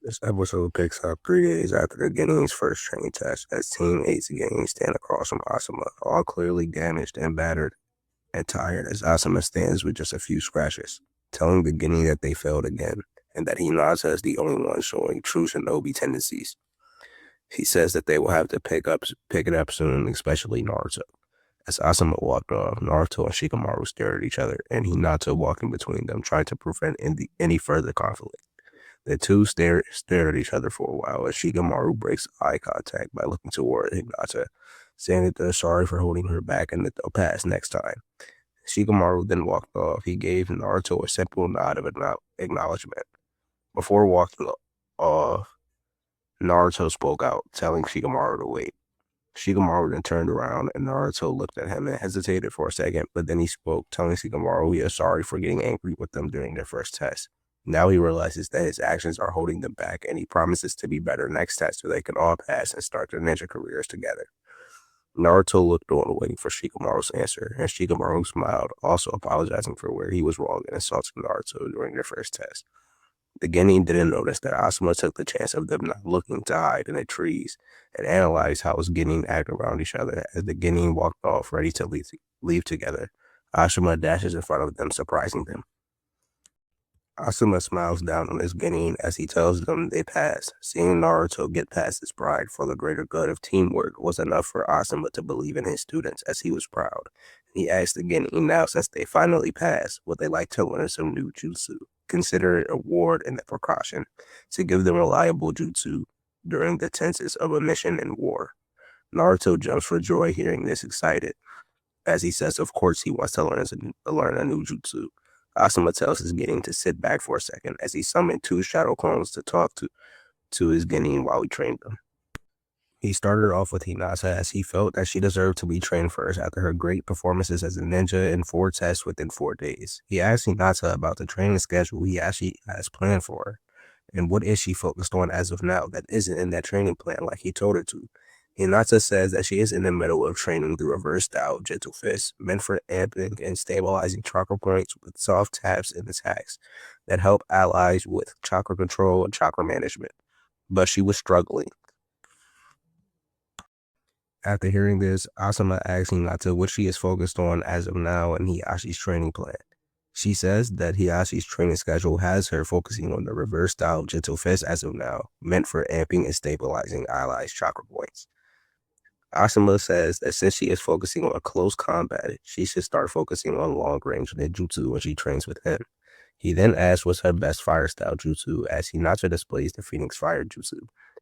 This episode picks up 3 days after the Guinea's first training test as teammates again stand across from Asuma, all clearly damaged and battered and tired as Asuma stands with just a few scratches, telling the Guinea that they failed again and that Hinata is the only one showing true shinobi tendencies. He says that they will have to pick it up soon, especially Naruto. As Asuma walked off, Naruto and Shikamaru stared at each other, and Hinata walking between them, trying to prevent any further conflict. The two stared at each other for a while as Shikamaru breaks eye contact by looking toward Hinata, saying that they're sorry for holding her back and that they'll pass next time. Shikamaru then walked off. He gave Naruto a simple nod of acknowledgement. Before walking off, Naruto spoke out, telling Shikamaru to wait. Shikamaru then turned around and Naruto looked at him and hesitated for a second, but then he spoke, telling Shikamaru he is sorry for getting angry with them during their first test. Now he realizes that his actions are holding them back, and he promises to be better next test so they can all pass and start their ninja careers together. Naruto looked on, waiting for Shikamaru's answer, and Shikamaru smiled, also apologizing for where he was wrong and insulting Naruto during their first test. The Genin didn't notice that Asuma took the chance of them not looking to hide in the trees and analyzed how his Genin acted around each other as the Genin walked off ready to leave together. Asuma dashes in front of them, surprising them. Asuma smiles down on his Genin as he tells them they pass. Seeing Naruto get past his pride for the greater good of teamwork was enough for Asuma to believe in his students as he was proud. He asked the Genin now, since they finally passed, would they like to learn some new jutsu, consider it a reward and a precaution to give them reliable jutsu during the tenses of a mission in war. Naruto jumps for joy hearing this, excited, as he says of course he wants to learn a new jutsu. Asuma tells his Genin to sit back for a second as he summoned 2 shadow clones to talk to his Genin while he trained them. He started off with Hinata as he felt that she deserved to be trained first after her great performances as a ninja in 4 tests within 4 days. He asked Hinata about the training schedule he actually has planned for her, and what is she focused on as of now that isn't in that training plan like he told her to. Hinata says that she is in the middle of training the reverse style gentle fist, meant for amping and stabilizing chakra points with soft taps and attacks that help allies with chakra control and chakra management. But she was struggling. After hearing this, Asuma asks Hinata what she is focused on as of now in Hiyashi's training plan. She says that Hiyashi's training schedule has her focusing on the reverse style gentle fist as of now, meant for amping and stabilizing allies' chakra points. Asuma says that since she is focusing on close combat, she should start focusing on long-range ninjutsu when she trains with him. He then asks what's her best fire-style jutsu as Hinata displays the Phoenix Fire jutsu,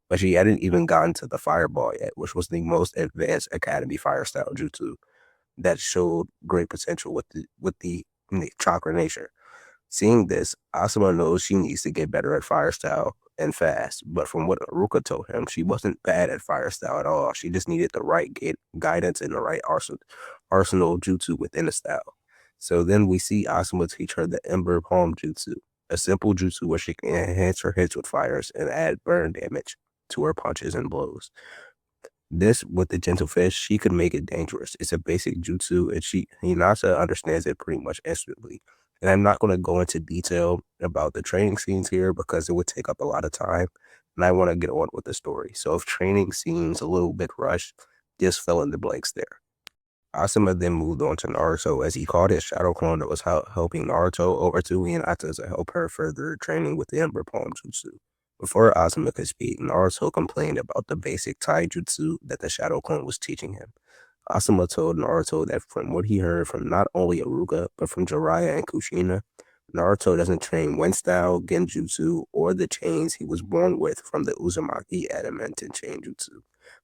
but she hadn't even gotten to the Fireball yet, which was the most advanced Academy fire-style jutsu that showed great potential with the chakra nature. Seeing this, Asuma knows she needs to get better at fire style and fast, but from what Aruka told him, she wasn't bad at fire style at all. She just needed the right guidance and the right arsenal jutsu within the style. So then we see Asuma teach her the Ember Palm jutsu, a simple jutsu where she can enhance her hits with fires and add burn damage to her punches and blows. This, with the gentle fist, she could make it dangerous. It's a basic jutsu, and Hinata understands it pretty much instantly. And I'm not going to go into detail about the training scenes here because it would take up a lot of time, and I want to get on with the story. So if training seems a little bit rushed, just fill in the blanks there. Asuma then moved on to Naruto as he called his shadow clone that was helping Naruto over to Hinata to help her further training with the Ember Palm Jutsu. Before Asuma could speak, Naruto complained about the basic taijutsu that the shadow clone was teaching him. Asuma told Naruto that from what he heard from not only Hyuga, but from Jiraiya and Kushina, Naruto doesn't train Wen-style, Genjutsu, or the chains he was born with from the Uzumaki Adamantine Chain Jutsu.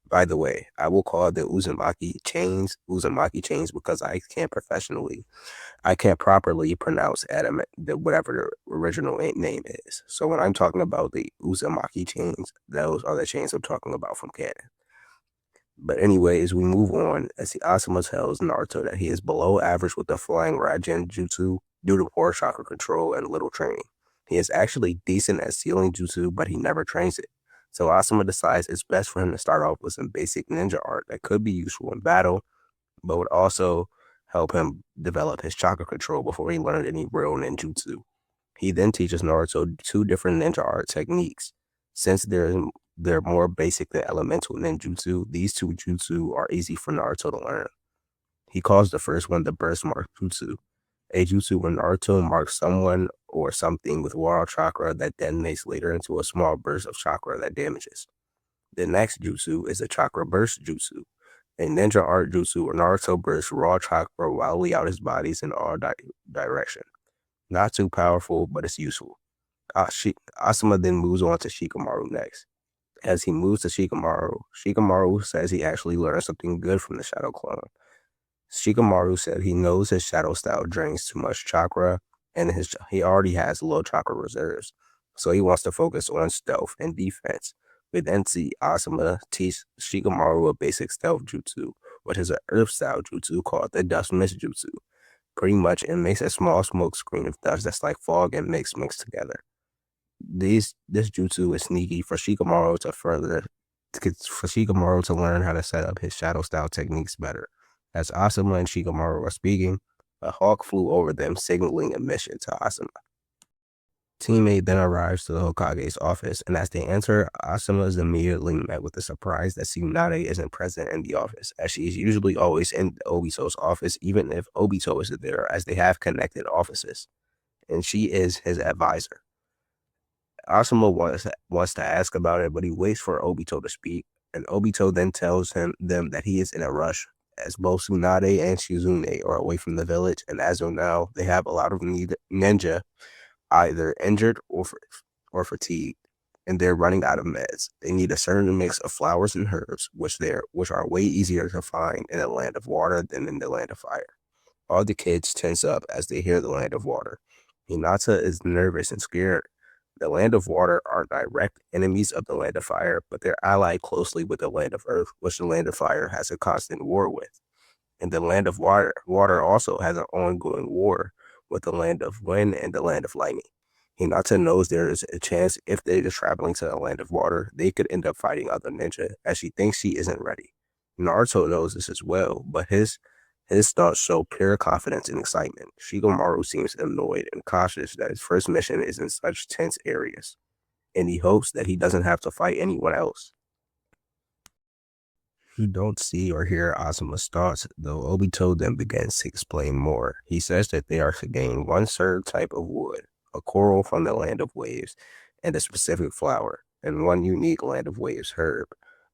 By the way, I will call the Uzumaki chains because I can't properly pronounce whatever the original name is. So when I'm talking about the Uzumaki chains, those are the chains I'm talking about from canon. But anyways, we move on as Asuma tells Naruto that he is below average with the Flying Raijin Jutsu due to poor chakra control and little training. He is actually decent at sealing jutsu, but he never trains it. So Asuma decides it's best for him to start off with some basic ninja art that could be useful in battle, but would also help him develop his chakra control before he learned any real ninjutsu. He then teaches Naruto 2 different ninja art techniques, Since they're more basic than elemental ninjutsu, these two jutsu are easy for Naruto to learn. He calls the first one the burst mark jutsu, a jutsu where Naruto marks someone or something with raw chakra that detonates later into a small burst of chakra that damages. The next jutsu is a chakra burst jutsu, a ninja art jutsu where Naruto bursts raw chakra wildly out his bodies in all direction. Not too powerful, but it's useful. Asuma then moves on to Shikamaru next. As he moves to Shikamaru says he actually learned something good from the Shadow Clone. Shikamaru said he knows his shadow style drains too much chakra and he already has low chakra reserves, so he wants to focus on stealth and defense. We then see Asuma teach Shikamaru a basic stealth jutsu, which is an earth style jutsu called the dust mist jutsu. Pretty much it makes a small smoke screen of dust that's like fog and mixed together. This jutsu is sneaky for Shikamaru to learn how to set up his shadow style techniques better. As Asuma and Shikamaru are speaking, a hawk flew over them, signaling a mission to Asuma. Teammate then arrives to the Hokage's office, and as they enter, Asuma is immediately met with the surprise that Tsunade isn't present in the office, as she is usually always in Obito's office, even if Obito isn't there, as they have connected offices, and she is his advisor. Asuma wants to ask about it, but he waits for Obito to speak, and Obito then tells them that he is in a rush, as both Tsunade and Shizune are away from the village, and as of now, they have a lot of ninja either injured or fatigued, and they're running out of meds. They need a certain mix of flowers and herbs, which are way easier to find in the land of water than in the land of fire. All the kids tense up as they hear the land of water. Hinata is nervous and scared. The land of water are direct enemies of the land of fire, but they're allied closely with the land of earth, which the land of fire has a constant war with. And the land of water also has an ongoing war with the land of wind and the land of lightning. Hinata knows there is a chance if they are traveling to the land of water, they could end up fighting other ninja, as she thinks she isn't ready. Naruto knows this as well, but his thoughts show pure confidence and excitement. Shikamaru seems annoyed and cautious that his first mission is in such tense areas, and he hopes that he doesn't have to fight anyone else. You don't see or hear Asuma's thoughts, though Obito then begins to explain more. He says that they are to gain one certain type of wood, a coral from the land of waves, and a specific flower, and one unique land of waves herb.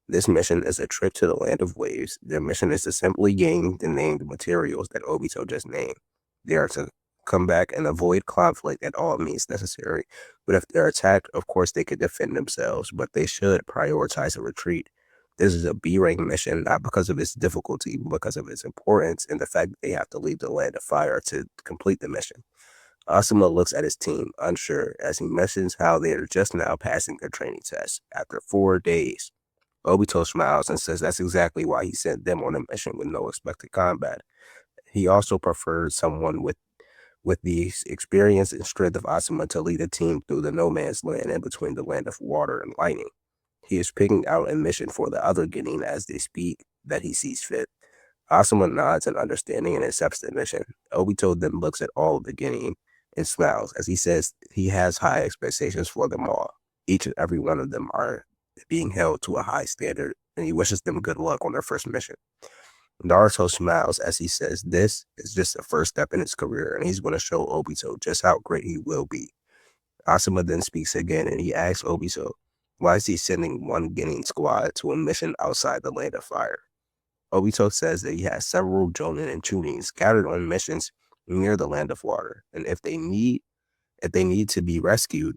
This mission is a trip to the land of waves. Their mission is to simply gain the named materials that Obito just named. They are to come back and avoid conflict at all means necessary. But if they're attacked, of course they could defend themselves, but they should prioritize a retreat. This is a B-rank mission, not because of its difficulty, but because of its importance and the fact that they have to leave the land of fire to complete the mission. Asuma looks at his team, unsure, as he mentions how they are just now passing their training test after 4 days. Obito smiles and says that's exactly why he sent them on a mission with no expected combat. He also preferred someone with the experience and strength of Asuma to lead a team through the no man's land in between the land of water and lightning. He is picking out a mission for the other Genin as they speak that he sees fit. Asuma nods in understanding and accepts the mission. Obito then looks at all of the Genin and smiles as he says he has high expectations for them all. Each and every one of them are being held to a high standard, and he wishes them good luck on their first mission. Naruto smiles as he says this is just the first step in his career, and he's going to show Obito just how great he will be. Asuma then speaks again, and he asks Obito, why is he sending one Genin squad to a mission outside the land of fire? Obito says that he has several Jonin and Chunin scattered on missions near the land of water, and if they need to be rescued,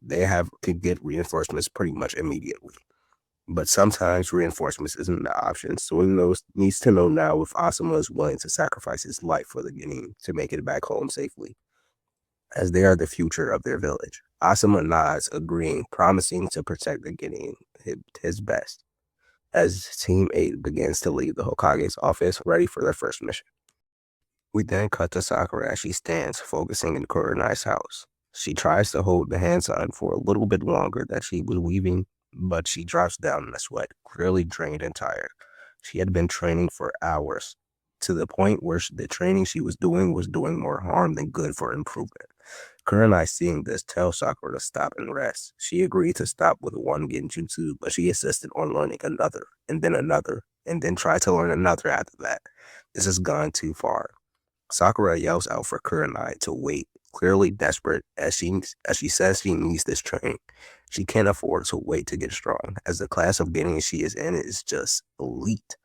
could get reinforcements pretty much immediately. But sometimes reinforcements isn't the option, so he needs to know now if Asuma is willing to sacrifice his life for the Genin to make it back home safely, as they are the future of their village. Asuma nods, agreeing, promising to protect the Genin his best, as Team 8 begins to leave the Hokage's office, ready for their first mission. We then cut to Sakura as she stands, focusing in Kurenai's house. She tries to hold the hand sign for a little bit longer than she was weaving, but she drops down in a sweat, clearly drained and tired. She had been training for hours. to the point where the training she was doing more harm than good for improvement. Kurenai, seeing this, tells Sakura to stop and rest. She agreed to stop with one genjutsu, but she insisted on learning another, and then tried to learn another after that. This has gone too far. Sakura yells out for Kurenai to wait, clearly desperate as she says she needs this training. She can't afford to wait to get strong, as the class of genin she is in is just elite.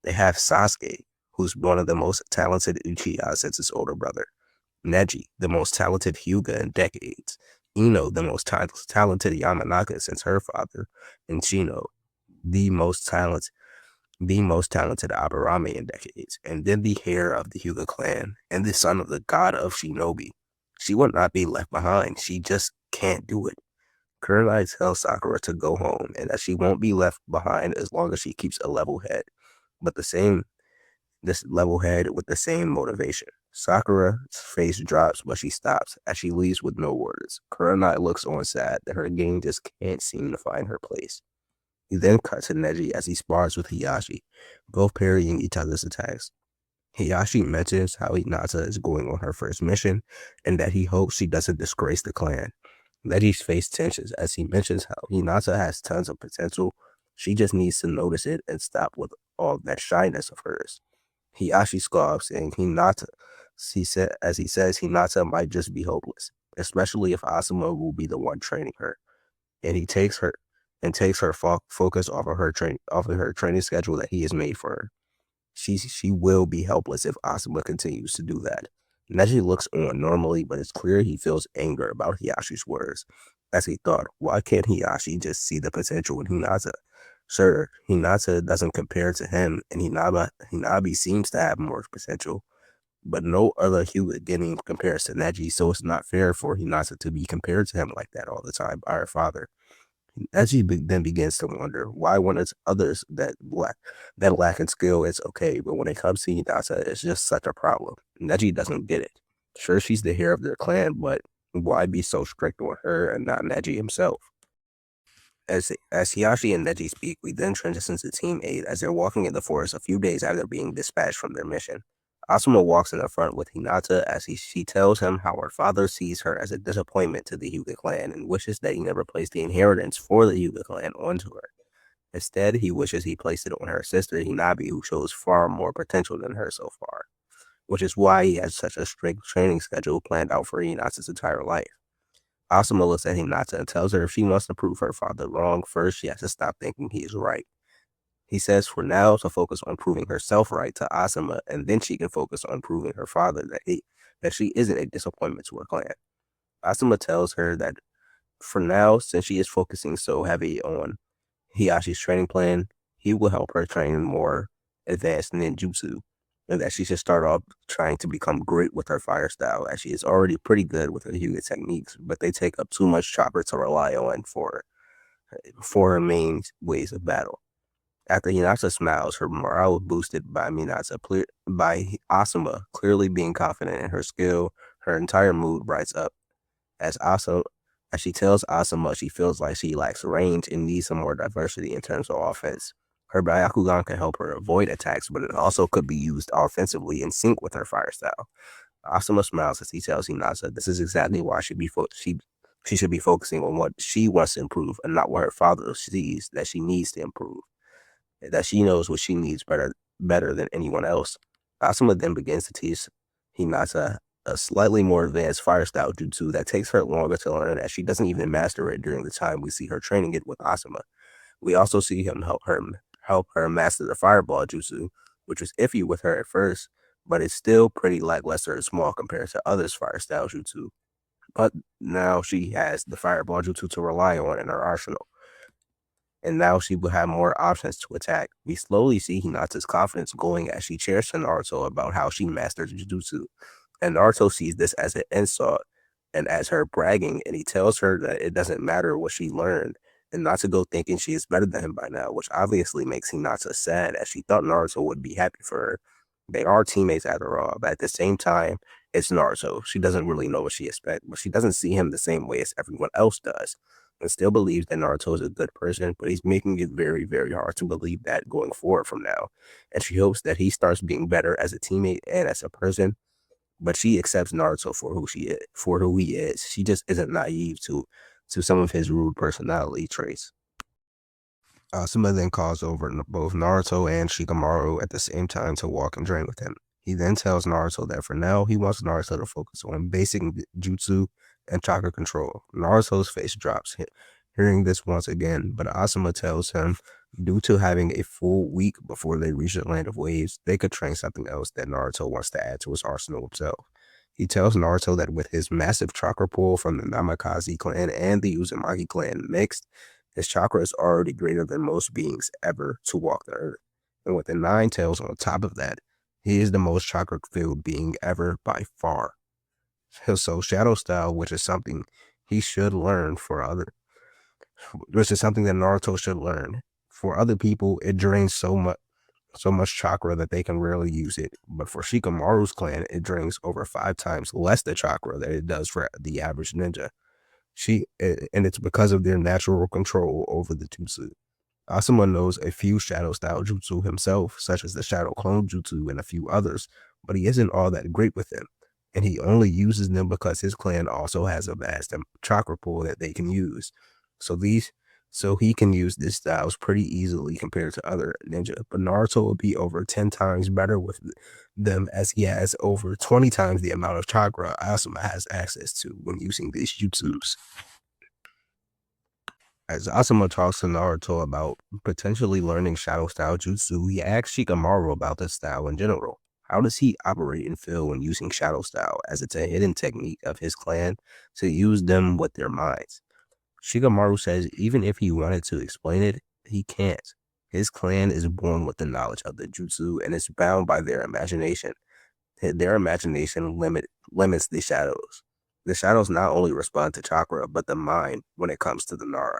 They have Sasuke, who's one of the most talented Uchiha since his older brother. Neji, the most talented Hyuga in decades. Ino, the most talented Yamanaka since her father. And Shino, the most talented the most talented Aburame in decades, and then the heir of the Hyuga clan, and the son of the god of Shinobi. She will not be left behind. She just can't do it. Kurenai tells Sakura to go home, and that she won't be left behind as long as she keeps a level head. But this level head with the same motivation. Sakura's face drops, but she stops as she leaves with no words. Kurenai looks on sad that her game just can't seem to find her place. He then cuts to Neji as he spars with Hiyashi, both parrying each other's attacks. Hiyashi mentions how Hinata is going on her first mission and that he hopes she doesn't disgrace the clan. Neji's face tensions as he mentions how Hinata has tons of potential. She just needs to notice it and stop with all that shyness of hers. Hiyashi scoffs, saying as he says Hinata might just be hopeless, especially if Asuma will be the one training her, and he takes her focus off of her training schedule that he has made for her. She will be helpless if Asuma continues to do that. Neji looks on normally, but it's clear he feels anger about Hiyashi's words. As he thought, why can't Hiyashi just see the potential in Hinata? Sure, Hinata doesn't compare to him, and Hinabi seems to have more potential, but no other Hyuga getting compares to Neji, so it's not fair for Hinata to be compared to him like that all the time by her father. Neji then begins to wonder why when it's others that lack in skill, it's okay, but when it comes to Hinata, it's just such a problem. Neji doesn't get it. Sure, she's the heir of their clan, but why be so strict on her and not Neji himself? As Hiyashi and Neji speak, we then transition to Team 8 as they're walking in the forest a few days after being dispatched from their mission. Asuma walks in the front with Hinata as she tells him how her father sees her as a disappointment to the Hyuga clan and wishes that he never placed the inheritance for the Hyuga clan onto her. Instead, he wishes he placed it on her sister Hinabi, who shows far more potential than her so far, which is why he has such a strict training schedule planned out for Hinata's entire life. Asuma looks at Hinata and tells her if she wants to prove her father wrong, first she has to stop thinking he is right. He says for now to focus on proving herself right to Asuma, and then she can focus on proving her father that she isn't a disappointment to her clan. Asuma tells her that for now, since she is focusing so heavy on Hiyashi's training plan, he will help her train more advanced ninjutsu, and that she should start off trying to become great with her fire style, as she is already pretty good with her Hyuga techniques, but they take up too much chopper to rely on for her main ways of battle. After Hinata smiles, her morale is boosted by by Asuma clearly being confident in her skill. Her entire mood brights up as Asuma, as she tells Asuma she feels like she lacks range and needs some more diversity in terms of offense. Her Byakugan can help her avoid attacks, but it also could be used offensively in sync with her fire style. Asuma smiles as he tells Hinata this is exactly why she should be focusing on what she wants to improve and not what her father sees that she needs to improve, that she knows what she needs better than anyone else. Asuma then begins to teach Hinata a slightly more advanced fire style jutsu that takes her longer to learn, as she doesn't even master it during the time we see her training it with Asuma. We also see him help her master the fireball jutsu, which was iffy with her at first, but it's still pretty lackluster and small compared to others' fire style jutsu. But now she has the fireball jutsu to rely on in her arsenal, and now she will have more options to attack. We slowly see Hinata's confidence growing as she shares to Naruto about how she masters Jujutsu, and Naruto sees this as an insult and as her bragging, and he tells her that it doesn't matter what she learned, and not to go thinking she is better than him by now, which obviously makes Hinata sad, as she thought Naruto would be happy for her. They are teammates after all, but at the same time, it's Naruto. She doesn't really know what she expects, but she doesn't see him the same way as everyone else does. and still believes that Naruto is a good person, but he's making it very, very hard to believe that going forward from now. And she hopes that he starts being better as a teammate and as a person, but she accepts Naruto for who she is, for who he is. She just isn't naive to some of his rude personality traits. Asuma then calls over both Naruto and Shikamaru at the same time to walk and train with him. He then tells Naruto that for now, he wants Naruto to focus on basic jutsu and chakra control. Naruto's face drops, hearing this once again, but Asuma tells him due to having a full week before they reach the land of waves, they could train something else that Naruto wants to add to his arsenal himself. He tells Naruto that with his massive chakra pool from the Namikaze clan and the Uzumaki clan mixed, his chakra is already greater than most beings ever to walk the earth. And with the 9 tails on top of that, he is the most chakra-filled being ever by far. So Shadow Style, which is something he should learn for other, which is something that Naruto should learn. For other people, it drains so much chakra that they can rarely use it. But for Shikamaru's clan, it drains over 5 times less the chakra that it does for the average ninja. And it's because of their natural control over the jutsu. Asuma knows a few shadow style jutsu himself, such as the shadow clone jutsu and a few others, but he isn't all that great with them. And he only uses them because his clan also has a vast chakra pool that they can use. So he can use these styles pretty easily compared to other ninja. But Naruto will be over 10 times better with them, as he has over 20 times the amount of chakra Asuma has access to when using these jutsus. As Asuma talks to Naruto about potentially learning Shadow Style Jutsu, he asks Shikamaru about this style in general. How does he operate and feel when using Shadow Style, as it's a hidden technique of his clan to use them with their minds? Shikamaru says even if he wanted to explain it, he can't. His clan is born with the knowledge of the jutsu and is bound by their imagination. Their imagination limits the shadows. The shadows not only respond to chakra, but the mind when it comes to the Nara.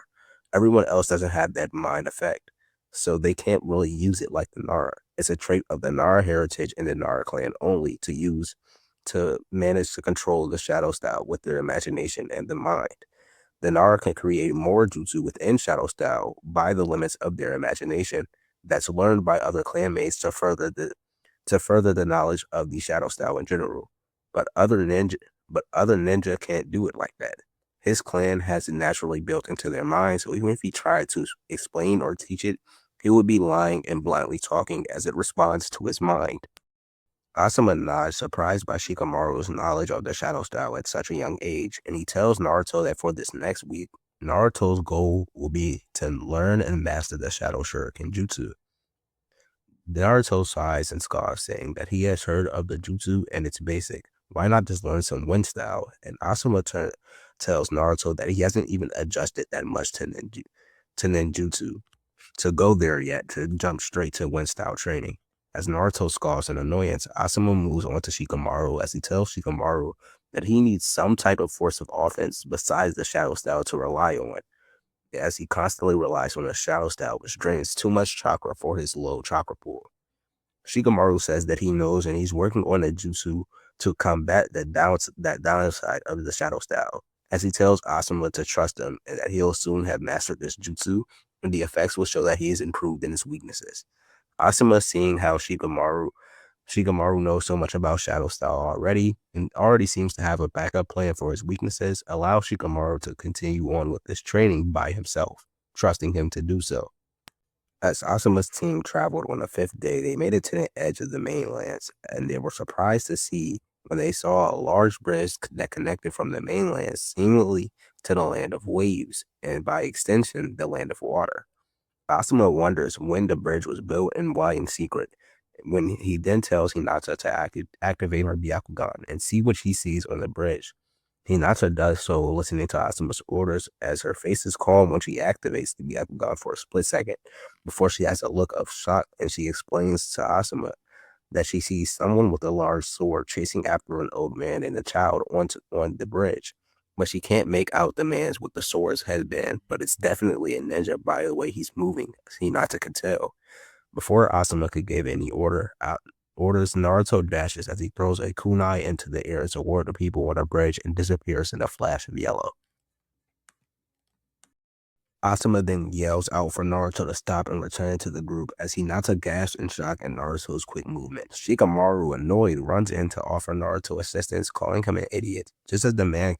Everyone else doesn't have that mind effect, so they can't really use it like the Nara. It's a trait of the Nara heritage and the Nara clan only to use to manage to control the shadow style with their imagination and the mind. The Nara can create more jutsu within shadow style by the limits of their imagination that's learned by other clanmates to further the knowledge of the shadow style in general. But other ninja can't do it like that. His clan has it naturally built into their mind, so even if he tried to explain or teach it, he would be lying and blindly talking as it responds to his mind. Asuma nods, surprised by Shikamaru's knowledge of the shadow style at such a young age, and he tells Naruto that for this next week, Naruto's goal will be to learn and master the Shadow Shuriken Jutsu. Naruto sighs and scoffs, saying that he has heard of the jutsu and it's basic. Why not just learn some wind style? And Asuma tells Naruto that he hasn't even adjusted that much to ninjutsu to go there yet, to jump straight to wind style training. As Naruto scoffs in annoyance, Asuma moves on to Shikamaru as he tells Shikamaru that he needs some type of force of offense besides the shadow style to rely on, as he constantly relies on the shadow style, which drains too much chakra for his low chakra pool. Shikamaru says that he knows and he's working on a jutsu to combat that downside of the shadow style, as he tells Asuma to trust him and that he'll soon have mastered this jutsu, and the effects will show that he is improved in his weaknesses. Asuma, seeing how Shikamaru knows so much about Shadow Style already and already seems to have a backup plan for his weaknesses, allows Shikamaru to continue on with this training by himself, trusting him to do so. As Asuma's team traveled on the 5th day, they made it to the edge of the mainlands, and they were surprised to see when they saw a large bridge that connected from the mainland seemingly to the land of waves, and by extension, the land of water. Asuma wonders when the bridge was built and why in secret. When he then tells Hinata to activate her Byakugan and see what he sees on the bridge. Hinata does so, listening to Asuma's orders, as her face is calm when she activates the Byakugan for a split second before she has a look of shock, and she explains to Asuma that she sees someone with a large sword chasing after an old man and a child on the bridge. But she can't make out the man's with the sword's headband, but it's definitely a ninja by the way he's moving, as Hinata could tell. Before Asuma could give any orders, Naruto dashes as he throws a kunai into the air toward the people on the bridge and disappears in a flash of yellow. Asuma then yells out for Naruto to stop and return to the group as Hinata gasps in shock at Naruto's quick movement. Shikamaru, annoyed, runs in to offer Naruto assistance, calling him an idiot, just as the man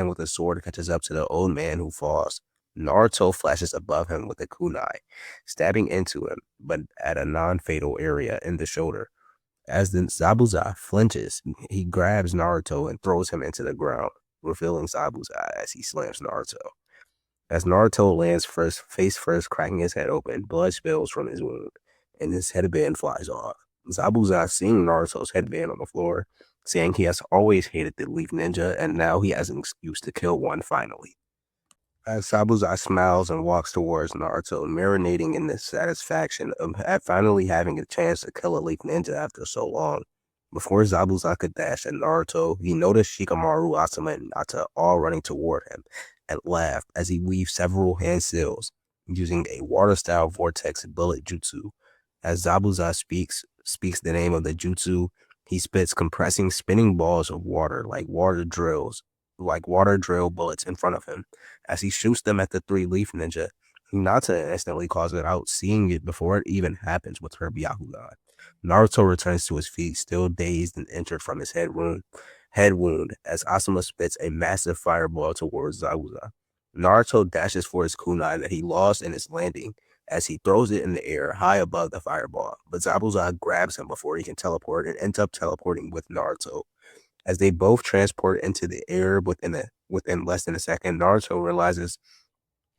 with the sword catches up to the old man who falls. Naruto flashes above him with a kunai, stabbing into him, but at a non-fatal area in the shoulder. As the Zabuza flinches, he grabs Naruto and throws him into the ground, revealing Zabuza as he slams Naruto. As Naruto lands face first, cracking his head open, blood spills from his wound, and his headband flies off. Zabuza, seeing Naruto's headband on the floor, saying he has always hated the Leaf Ninja, and now he has an excuse to kill one finally. As Zabuza smiles and walks towards Naruto, marinating in the satisfaction of finally having a chance to kill a Leaf Ninja after so long. Before Zabuza could dash at Naruto, he noticed Shikamaru, Asuma, and Hinata all running toward him and laughed as he weaved several hand seals using a water-style vortex bullet jutsu. As Zabuza speaks the name of the jutsu, he spits compressing spinning balls of water like water drill bullets in front of him. As he shoots them at the three Leaf Ninja, Hinata instantly calls it out, seeing it before it even happens with her Byakugan. Naruto returns to his feet, still dazed and injured from his head wound as Asuma spits a massive fireball towards Zabuza. Naruto dashes for his kunai that he lost in his landing as he throws it in the air high above the fireball, but Zabuza grabs him before he can teleport and ends up teleporting with Naruto. As they both transport into the air within less than a second, Naruto realizes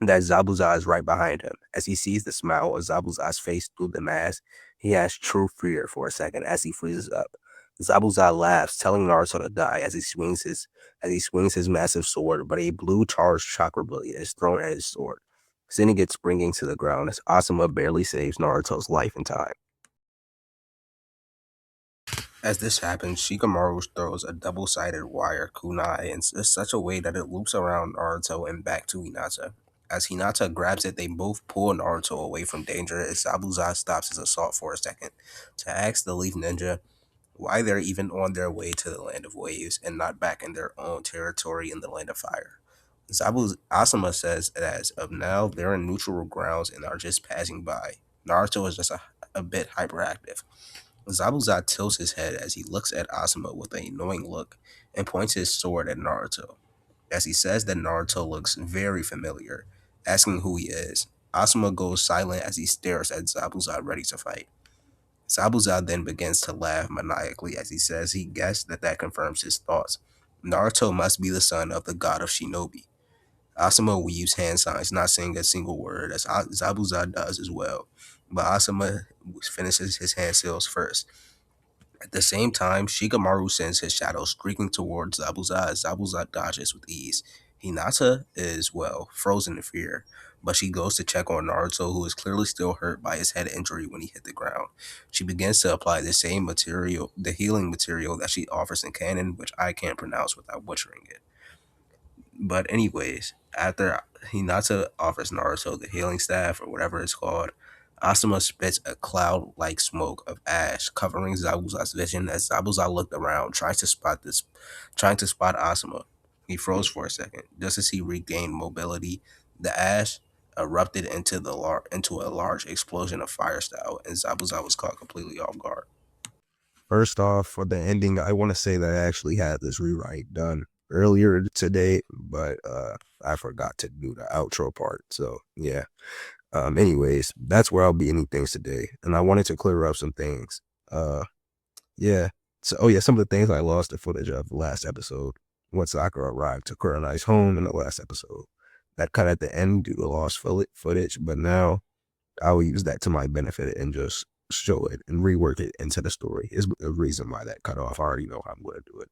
that Zabuza is right behind him. As he sees the smile of Zabuza's face through the mask, he has true fear for a second as he freezes up. Zabuza laughs, telling Naruto to die as he swings his massive sword, but a blue charged chakra blade is thrown at his sword, sending it springing to the ground as Asuma barely saves Naruto's life in time. As this happens, Shikamaru throws a double-sided wire kunai in such a way that it loops around Naruto and back to Hinata. As Hinata grabs it, they both pull Naruto away from danger as Zabuza stops his assault for a second to ask the Leaf Ninja why they're even on their way to the Land of Waves and not back in their own territory in the Land of Fire. Asuma says that as of now, they're in neutral grounds and are just passing by. Naruto is just a bit hyperactive. Zabuza tilts his head as he looks at Asuma with a knowing look and points his sword at Naruto. As he says that Naruto looks very familiar, asking who he is, Asuma goes silent as he stares at Zabuza ready to fight. Zabuza then begins to laugh maniacally as he says he guessed that confirms his thoughts. Naruto must be the son of the god of shinobi. Asuma weaves hand signs, not saying a single word, as Zabuza does as well. But Asuma finishes his hand seals first. At the same time, Shikamaru sends his shadow streaking towards Zabuza as Zabuza dodges with ease. Hinata is, well, frozen in fear, but she goes to check on Naruto, who is clearly still hurt by his head injury when he hit the ground. She begins to apply the healing material that she offers in canon, which I can't pronounce without butchering it. But anyways, after Hinata offers Naruto the healing staff or whatever it's called, Asuma spits a cloud-like smoke of ash covering Zabuza's vision as Zabuza looked around, trying to spot Asuma. He froze for a second. Just as he regained mobility, the ash erupted into a large explosion of fire style, and Zabuza was caught completely off guard. First off, for the ending, I want to say that I actually had this rewrite done earlier today, but I forgot to do the outro part. So yeah. Anyways, that's where I'll be ending things today, and I wanted to clear up some things. Yeah. So, oh yeah, some of the things I lost the footage of the last episode when Sakura arrived to Kurenai's home in the last episode. That cut at the end due to lost footage, but now I will use that to my benefit and just show it and rework it into the story. Is the reason why that cut off. I already know how I'm going to do it.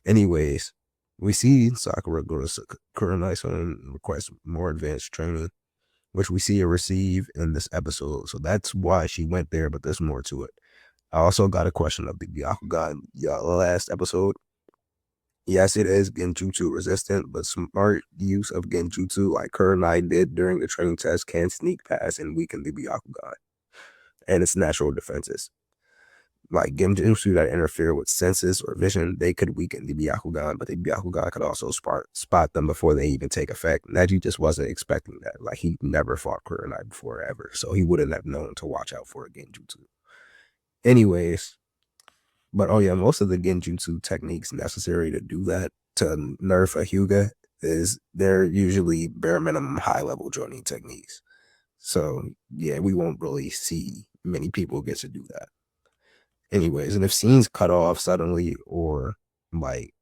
Anyways, we see Sakura go to Kurenai's home and request more advanced training, which we see her receive in this episode. So that's why she went there, but there's more to it. I also got a question of the Byakugan last episode. Yes, it is Genjutsu resistant, but smart use of Genjutsu like Kurenai did during the training test can sneak past and weaken the Byakugan and its natural defenses. like genjutsu that interfere with senses or vision, they could weaken the Byakugan, but the Byakugan could also spot them before they even take effect. Neji just wasn't expecting that. Like, he never fought Kurenai before ever, so he wouldn't have known to watch out for a genjutsu. Anyways, but oh yeah, most of the genjutsu techniques necessary to do that, to nerf a Hyuga, is they're usually bare minimum high level joining techniques. So yeah, we won't really see many people get to do that. Anyways, and if scenes cut off suddenly, or like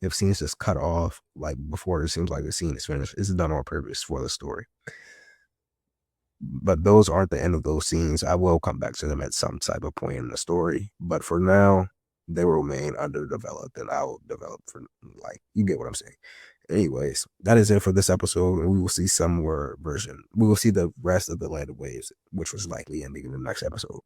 if scenes just cut off like before it seems like the scene is finished, it's done on purpose for the story. But those aren't the end of those scenes. I will come back to them at some type of point in the story. But for now, they will remain underdeveloped, and I'll develop for, like, you get what I'm saying. Anyways, that is it for this episode, and we will see some more version. We will see the rest of the Land of Waves, which was likely ending in the next episode.